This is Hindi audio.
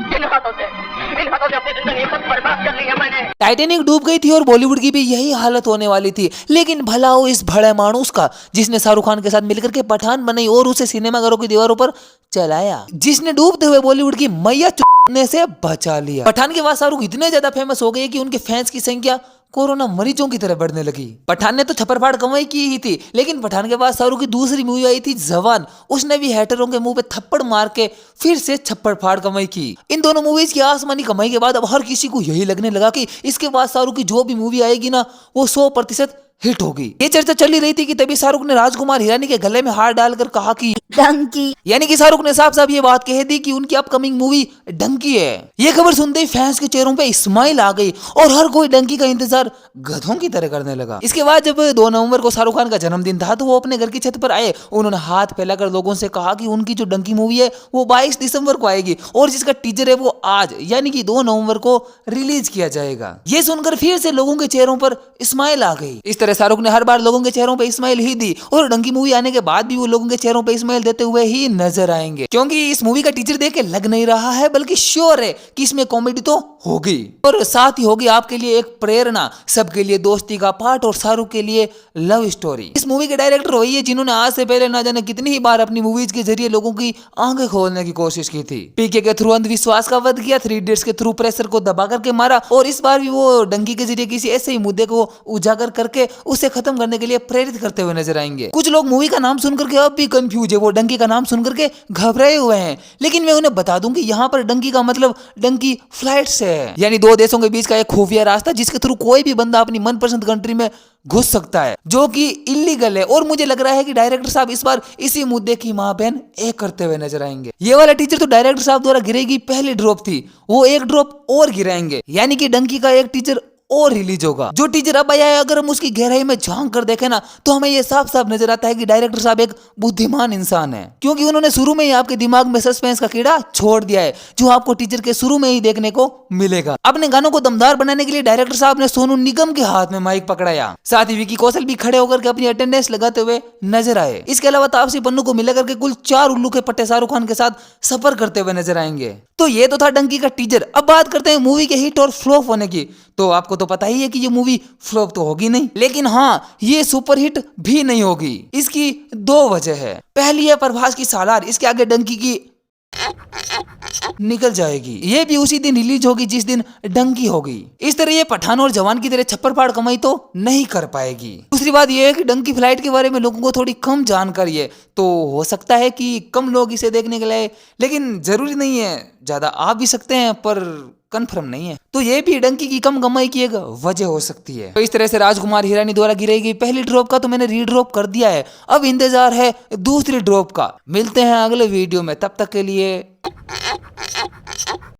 इन हाथों से अपनी जिंदगी खुद बर्बाद कर ली है मैंने। टाइटैनिक डूब गई थी और बॉलीवुड की भी यही हालत होने वाली थी, लेकिन भला हो इस भड़े मानुस का जिसने शाहरुख खान के साथ मिलकर के पठान बनाई और उसे सिनेमाघरों की दीवारों पर चलाया, जिसने डूबते हुए बॉलीवुड की मैया चुनने से बचा लिया। पठान के बाद शाहरुख इतने ज्यादा फेमस हो गए कि उनके फैंस की संख्या कोरोना मरीजों की तरह बढ़ने लगी। पठान ने तो छप्पड़ कमाई की ही थी, लेकिन पठान के बाद शाहरुख की दूसरी मूवी आई थी जवान, उसने भी हैटरों के मुंह पे थप्पड़ मार के फिर से छप्पड़ कमाई की। इन दोनों मूवीज की आसमानी कमाई के बाद अब हर किसी को यही लगने लगा कि इसके बाद शाहरुख की जो भी मूवी आएगी ना वो 100% हिट होगी। ये चर्चा चली रही थी कि तभी शाहरुख ने राजकुमार हिरानी के गले में हार डालकर कहा कि डंकी, यानी कि शाहरुख ने साफ साफ ये बात कह दी कि उनकी अपकमिंग मूवी डंकी है। ये खबर सुनते ही फैंस के चेहरों पे स्माइल आ गई और हर कोई डंकी का इंतजार गधों की तरह करने लगा। इसके बाद जब 2 नवंबर को शाहरुख खान का जन्मदिन था तो वो अपने घर की छत पर आए। उन्होंने हाथ फैलाकर लोगों से कहा कि उनकी जो डंकी मूवी है वो 22 दिसंबर को आएगी और जिसका टीजर है वो आज यानी कि 2 नवंबर को रिलीज किया जाएगा। ये सुनकर फिर से लोगों के चेहरों पर स्माइल आ गई। इस तरह शाहरुख ने हर बार लोगों के चेहरों पे स्माइल ही दी और डंकी मूवी आने के बाद भी वो लोगों के चेहरों पे स्माइल देते हुए ही नजर आएंगे, क्योंकि इस मूवी का टीजर देख के लग नहीं रहा है बल्कि श्योर है कि इसमें कॉमेडी तो होगी और साथ ही होगी आपके लिए एक प्रेरणा, सबके लिए दोस्ती का पाठ और शाहरुख के लिए लव स्टोरी। इस मूवी के डायरेक्टर वही है जिन्होंने आज से पहले ना जाने कितनी ही बार अपनी मूवीज के जरिए लोगों की आंखें खोलने की कोशिश की थी। पीके के थ्रू अंधविश्वास का वध किया, 3 इडियट्स के थ्रू प्रेशर को दबा करके मारा और इस बार भी वो डंकी के जरिए किसी ऐसे ही मुद्दे को उजागर करके उसे खत्म करने के लिए प्रेरित करते हुए नजर आएंगे। कुछ लोग मूवी का नाम सुनकर के अब भी कंफ्यूज है, वो डंकी का नाम सुनकर के घबराए हुए हैं, लेकिन मैं उन्हें बता दूं कि यहाँ पर डंकी का मतलब डंकी फ्लाइट से है, यानी 2 देशों के बीच का एक खुफिया रास्ता जिसके थ्रू कोई भी बंदा अपनी मनपसंद कंट्री में घुस सकता है, जो कि इलीगल है। और मुझे लग रहा है कि डायरेक्टर साहब इस बार इसी मुद्दे की मां बहन एक करते हुए नजर आएंगे। ये वाला टीचर तो डायरेक्टर साहब द्वारा गिरेगी पहली ड्रॉप थी, वो एक ड्रॉप और गिराएंगे, यानी कि डंकी का एक टीचर और रिलीज होगा। जो टीजर अब आया है अगर हम उसकी गहराई में झांक कर देखें ना तो हमें ये साफ साफ नजर आता है कि डायरेक्टर साहब एक बुद्धिमान इंसान है, क्योंकि उन्होंने शुरू में ही आपके दिमाग में सस्पेंस का कीड़ा छोड़ दिया है जो आपको टीजर के शुरू में ही देखने को मिलेगा। अपने गानों को दमदार बनाने के लिए डायरेक्टर साहब ने सोनू निगम के हाथ में माइक पकड़ाया, साथ ही विकी कौशल भी खड़े होकर के अपनी अटेंडेंस लगाते हुए नजर आए। इसके अलावा तापसी पन्नू को मिलाकर के कुल 4 उल्लू के पट्टे शाहरुख खान के साथ सफर करते हुए नजर आएंगे। तो ये तो था डंकी का टीजर। अब बात करते हैं मूवी के हिट और फ्लॉप होने की। तो आपको तो पता ही है कि ये मूवी फ्लॉप तो होगी नहीं, लेकिन हाँ ये सुपरहिट भी नहीं होगी। इसकी 2 वजह है। पहली है प्रभास की सालार, इसके आगे डंकी की निकल जाएगी। ये भी उसी दिन रिलीज होगी जिस दिन डंकी होगी। इस तरह ये पठान और जवान की तरह छप्पड़ कमाई तो नहीं कर पाएगी। दूसरी बात ये है कि डंकी फ्लाइट के बारे में लोगों को थोड़ी कम जानकारी है, तो हो सकता है कि कम लोग इसे देखने के लिए, लेकिन जरूरी नहीं है, ज्यादा आ भी सकते हैं पर कंफर्म नहीं है। तो ये भी डंकी की कम कमाई की एक वजह हो सकती है। तो इस तरह से राजकुमार हिरानी द्वारा गिराई गई पहली ड्रॉप का तो मैंने रीड्रॉप कर दिया है, अब इंतजार है दूसरी ड्रॉप का। मिलते हैं अगले वीडियो में, तब तक के लिए